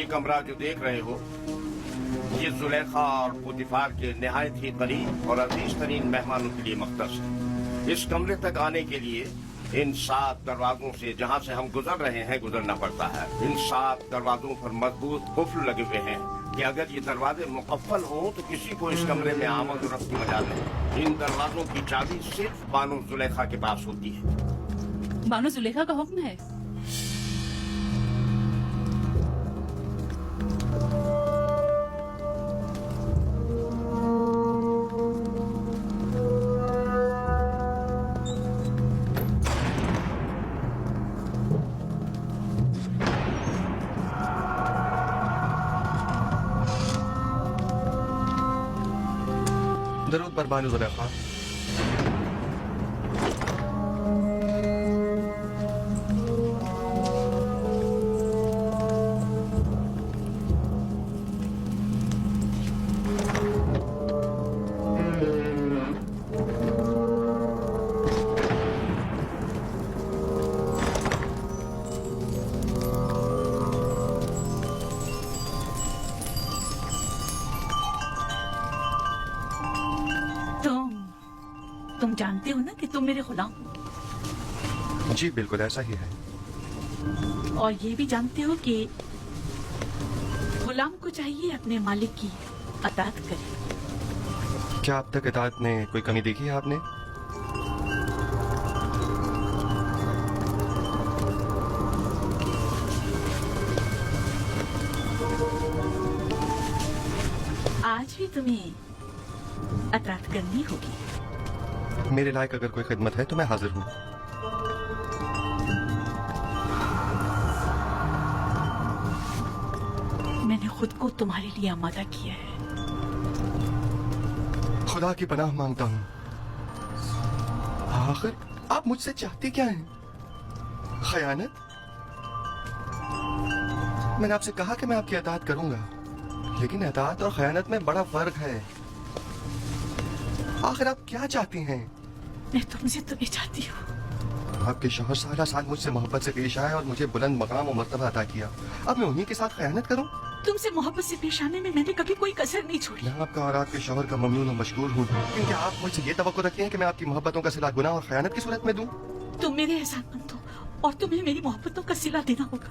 कमरा जो देख रहे हो ये जुलेखा और पुतिफार के निहायत ही करीब और अजीज तरीन मेहमानों के लिए मख्तस है। इस कमरे तक आने के लिए इन 7 दरवाजों से जहाँ से हम गुजर रहे हैं गुजरना पड़ता है। इन 7 दरवाजों पर मजबूत कुफ्ल लगे हुए हैं कि अगर ये दरवाजे मुकफ्फल हों तो किसी को इस कमरे में आमद और रफ्त की मजाल नहीं। इन दरवाजों की चाबी सिर्फ बानो जुलेखा के पास होती है। बानो जुलेखा का हुक्म है। दरूद पर बानो जुलेखा। तुम जानते हो ना कि तुम मेरे गुलाम हो। जी बिल्कुल ऐसा ही है। और ये भी जानते हो कि गुलाम को चाहिए अपने मालिक की अताअत करे। क्या अब तक इताअत में कोई कमी देखी है आपने? आज भी तुम्हें अताअत करनी होगी। मेरे लायक अगर कोई खिदमत है तो मैं हाजिर हूँ। मैंने खुद को तुम्हारे लिए आमादा किया है। खुदा की पनाह मांगता हूँ। आखिर आप मुझसे चाहती क्या हैं? खयानत? मैंने आपसे कहा कि मैं आपकी अताअत करूंगा, लेकिन अताअत और खयानत में बड़ा फर्क है। आखिर आप क्या चाहती हैं? मैं तुमसे तुम्हें चाहती हूँ। आपके शौहर सारा साल मुझसे मोहब्बत से पेश आए और मुझे बुलंद मकाम और मर्तबा अता किया। अब मैं उन्हीं के साथ खयानत करूं? तुमसे मोहब्बत से पेश आने में मैंने कभी कोई कसर नहीं छोड़ी। मैं आपका और आपके शौहर का ममनून और मशकूर हूँ, क्योंकि आप मुझसे ये तवक्को रखती हैं कि मैं आपकी मोहब्बतों का सिला गुनाह और खयानत की सूरत में दूं। तुम मेरे एहसानमंद हो और तुम्हें मेरी मोहब्बतों का सिला देना होगा,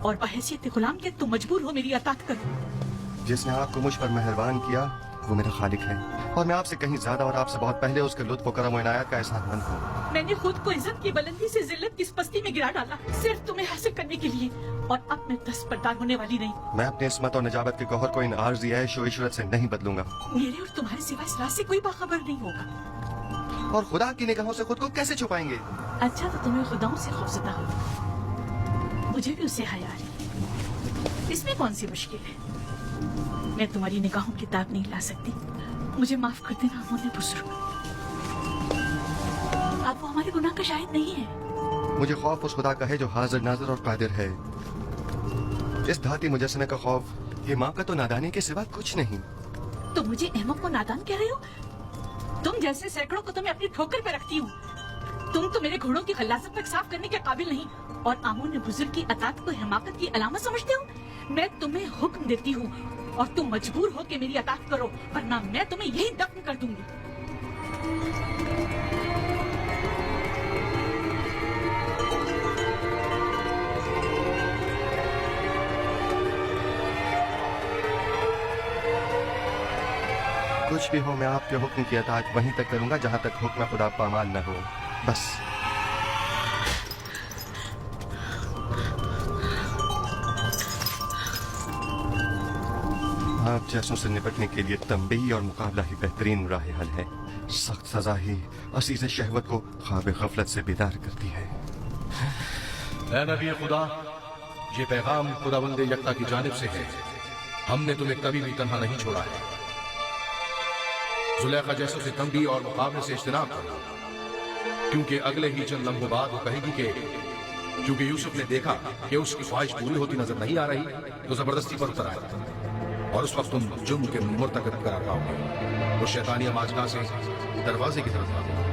और बहैसियत गुलाम के तुम मजबूर हो मेरी अताअत करो। जिसने आपको मुझ पर मेहरबान किया वो मेरा खालिक है, और मैं आपसे कहीं ज्यादा और आपसे बहुत पहले उसके लुत्फ और करम और इनायत का एहसानमंद हूँ। मैंने खुद को इज्जत की बुलंदी से जिल्लत की पस्ती में गिरा डाला सिर्फ तुम्हें हासिल करने के लिए, और अब मैं दस्तबरदार होने वाली नहीं। मैं अपनी इस्मत और नजाबत के गौहर को इन आर्ज़ी ऐश और इशरत से नहीं बदलूंगा। मेरे और तुम्हारे सिवा इस रात से कोई बाखबर नहीं होगा। और खुदा की निगाहों से खुद को कैसे छुपाएंगे? अच्छा तो तुम्हें खुदाओं से खौफजदा हो, मुझे भी उससे हया है। इसमें कौन सी मुश्किल है? मैं तुम्हारी निगाहों की ताब नहीं ला सकती। मुझे माफ कर देना मोने बुजुर्ग। आप वो हमारे गुनाह का शाहिद नहीं है। मुझे खौफ उस खुदा का है जो हाजिर नाजिर और कादिर है। इस धाती मुजस्समे का खौफ ये माँ का तो नादानी के सिवा कुछ नहीं। तो मुझे अहमक को नादान कह रहे हो? तुम जैसे सैकड़ों को तो मैं अपनी ठोकर पे रखती हूँ। तुम तो मेरे घोड़ों की खल्लासत तक साफ करने के काबिल नहीं, और आमोन बुजुर्ग की अताअत को हिमाकत की अलामत समझते हो। मैं तुम्हें हुक्म देती हूँ और तुम मजबूर हो कि मेरी अताअत करो, वरना मैं तुम्हें यही दफन कर दूंगी। कुछ भी हो मैं आपके हुक्म की अताअत वहीं तक करूंगा जहां तक हुक्म खुदा पामाल न हो। बस आप जैसों से निपटने के लिए तंबीही और मुकाबला ही बेहतरीन राह हल है। सख्त सजा ही असीज़ शहवत को ख्वाब गफलत से बेदार करती है। ऐ नबी खुदा, ये पैगाम खुदावंद यकता की जानिब से है। हमने तुम्हें कभी भी तन्हा नहीं छोड़ा है। जुलेखा जैसों से तंबी और मुकाबले से इज्तनाब करो, क्योंकि अगले ही चंद लम्हों बाद वो कहेगी कि क्योंकि यूसुफ ने देखा कि उसकी ख्वाहिश पूरी होती नजर नहीं आ रही, तो जबरदस्ती पर उतर आया, और उस वक्त तुम जुर्म के मुर्तकब करार पाओगे। वो शैतानी आमाजगाह से दरवाजे की तरफ भागो।